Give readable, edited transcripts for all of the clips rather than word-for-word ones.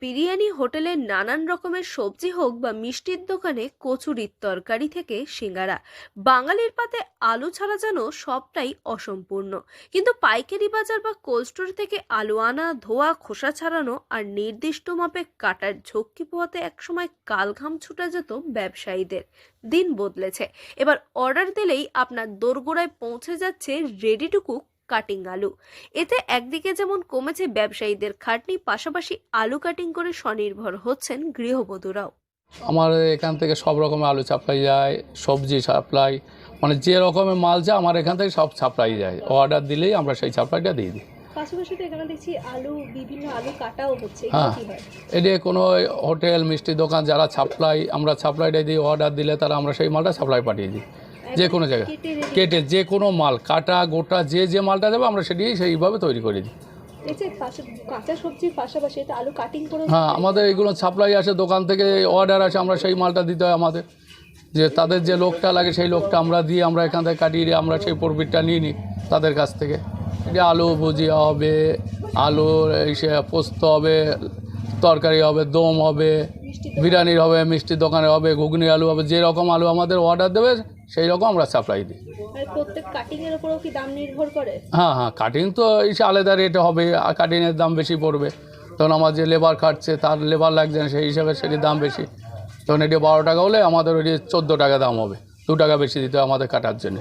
বিরিয়ানি হোটেলে নানান রকমের সবজি হোক বা মিষ্টির দোকানে কচুরির তরকারি থেকে সিঙ্গারা, বাঙালির পাতে আলু ছাড়া যেন সবটাই অসম্পূর্ণ। কিন্তু পাইকারি বাজার বা কোল্ড স্টোর থেকে আলু আনা, ধোয়া, খোসা ছাড়ানো আর নির্দিষ্ট মাপে কাটার ঝক্কি পোহাতে একসময় কালঘাম ছুটে যেত ব্যবসায়ীদের। দিন বদলেছে, এবার অর্ডার দিলেই আপনার দোরগোড়ায় পৌঁছে যাচ্ছে রেডি টু কুক কাটিং আলু। এতে একদিকে যেমন কমেছে ব্যবসায়ীদের খাটনি, পাশাপাশি আলু কাটিং করে স্বনির্ভর হচ্ছেন গৃহবধূরাও। আমার এখান থেকে সব রকমের আলু সাপ্লাই যায়, সবজি সাপ্লাই, মানে যে রকমের মাল যায় আমার এখান থেকে সব সাপ্লাই যায়। অর্ডার দিলেই আমরা সেই সাপ্লাইটা দিয়ে দিই। পাশাপাশি তো এখানে দেখছি আলু, বিভিন্ন আলু কাটাও হচ্ছে। হ্যাঁ, এটা কোনো হোটেল, মিষ্টি দোকান যারা সাপ্লাই, আমরা সাপ্লাইটা দিই। অর্ডার দিলে তারা আমরা সেই মালটা সাপ্লাই পাঠিয়ে দিই যে কোনো জায়গায় কেটে, যে কোনো মাল কাটা গোটা যে মালটা দেবে আমরা সেটি সেইভাবে তৈরি করে দিই। কাঁচা সবজির পাশাপাশি আলু কাটিং করে, হ্যাঁ, আমাদের এইগুলো সাপ্লাই আসে দোকান থেকে, অর্ডার আসে, আমরা সেই মালটা দিতে হয় আমাদের। যে তাদের যে লোকটা লাগে সেই লোকটা আমরা দিয়ে আমরা এখান থেকে কাটিয়ে দিয়ে আমরা সেই প্রফিটটা নিয়ে নিই তাদের কাছ থেকে। যে আলু ভুজিয়া হবে, আলুর সে পোস্ত হবে, তরকারি হবে, দম হবে, বিরিয়ানির হবে, মিষ্টির দোকানে হবে, ঘুগনি আলু হবে, যে রকম আলু আমাদের অর্ডার দেবে সেই রকম আমরা সাপ্লাই দিই। প্রত্যেক কাটিং এর উপরেও কি দাম নির্ভর করে? হ্যাঁ, কাটিং তো এসে আলাদা রেটে হবে, আর কাটিংয়ের দাম বেশি পড়বে। তখন আমার যে লেবার খাটছে তার লেবার লাগছে না, সেই হিসাবে সেটির দাম বেশি। তখন এটি 12 টাকা হলে আমাদের ওই 14 টাকা দাম হবে, 2 টাকা বেশি দিতে হবে আমাদের কাটার জন্য।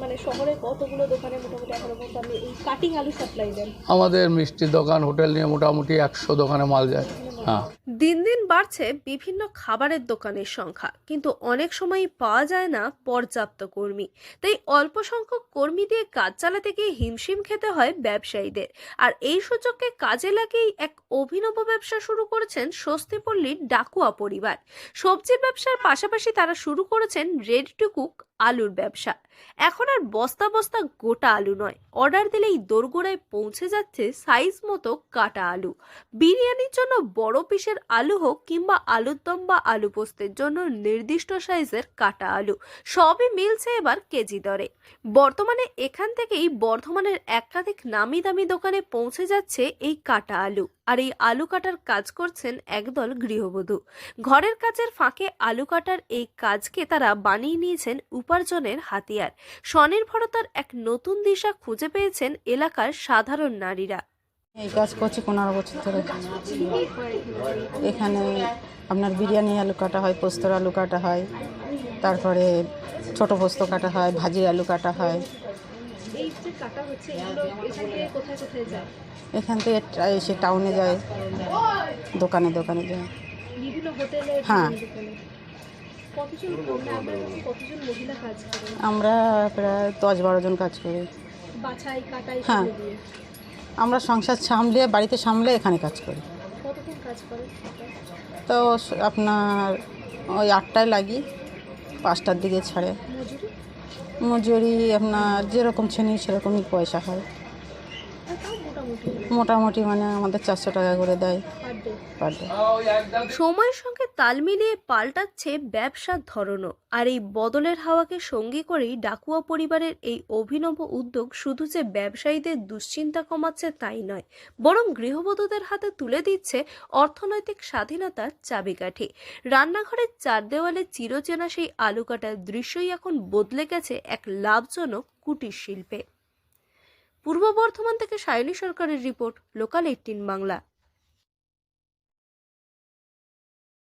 মানে শহরে কতগুলো দোকানে মোটামুটি এখন আপনি এই কাটিং আলু সাপ্লাই দেন? আমাদের মিষ্টির দোকান, হোটেল নিয়ে মোটামুটি 100 দোকানে মাল যায়। হ্যাঁ, দিন দিন বাড়ছে বিভিন্ন খাবারের দোকানের সংখ্যা, কিন্তু অনেক সময়ই পাওয়া যায় না পর্যাপ্ত কর্মী। তাই অল্প সংখ্যক কর্মী দিয়ে কাজ চালাতে গিয়ে হিমশিম খেতে হয় ব্যবসায়ীদের। আর এই সুযোগকে কাজে লাগিয়েই এক অভিনব ব্যবসা শুরু করেছেন স্বস্তিপল্লীর ডাকুয়া পরিবার। সবজি ব্যবসার পাশাপাশি তারা শুরু করেছেন রেডি টু কুক আলুর ব্যবসা। এখন আর বস্তা বস্তা গোটা আলু নয়, অর্ডার দিলেই দোরগোড়ায় পৌঁছে যাচ্ছে সাইজ মতো কাটা আলু। বিরিয়ানির জন্য বড় পিসের আলু হোক কিংবা আলুর দম বা আলু পোস্তের জন্য নির্দিষ্ট সাইজের কাটা আলু, সবই মিলছে এবার কেজি দরে। বর্তমানে এখান থেকেই বর্ধমানের একাধিক নামি দামি দোকানে পৌঁছে যাচ্ছে এই কাটা আলু। আর এই আলু কাটার কাজ করছেন একদল গৃহবধূ। ঘরের কাজের ফাঁকে আলু কাটার এই কাজকে তারা বানিয়ে নিয়েছেন উপার্জনের হাতিয়ার। স্বনির্ভরতার এক নতুন দিশা খুঁজে পেয়েছেন এলাকার সাধারণ নারীরা। এই কাজ করছি 15 বছর ধরে। এখানে আপনার বিরিয়ানি আলু কাটা হয়, পোস্তর আলু কাটা হয়, তারপরে ছোট পোস্ত কাটা হয়, ভাজির আলু কাটা হয়। এখান থেকে এসে টাউনে যায়, দোকানে দোকানে যায়। হ্যাঁ, আমরা প্রায় 10-12 জন কাজ করি। হ্যাঁ, আমরা সংসার সামলে, বাড়িতে সামলে এখানে কাজ করি। তো আপনার ওই 8টায় লাগি, 5টার দিকে ছাড়ে। মজুরি আপনার যেরকম শ্রেণী সেরকমই পয়সা হয়। মোটামুটি মানে আমাদের 400 টাকা করে দেয় পার ডে। সময়ের সঙ্গে তাল মিলিয়ে পাল্টাচ্ছে ব্যবসার ধরনও। আর এই বদলের হাওয়াকে সঙ্গী করেই ডাকুয়া পরিবারের এই অভিনব উদ্যোগ শুধু যে ব্যবসায়ীদের দুশ্চিন্তা কমাচ্ছে তাই নয়, বরং গৃহবধূদের হাতে তুলে দিচ্ছে অর্থনৈতিক স্বাধীনতার চাবিকাঠি। রান্নাঘরের 4 দেওয়ালে চিরচেনা সেই আলু কাটার দৃশ্যই এখন বদলে গেছে এক লাভজনক কুটির শিল্পে। পূর্ব বর্ধমান থেকে সায়নী সরকারের রিপোর্ট, লোকাল 18 বাংলা।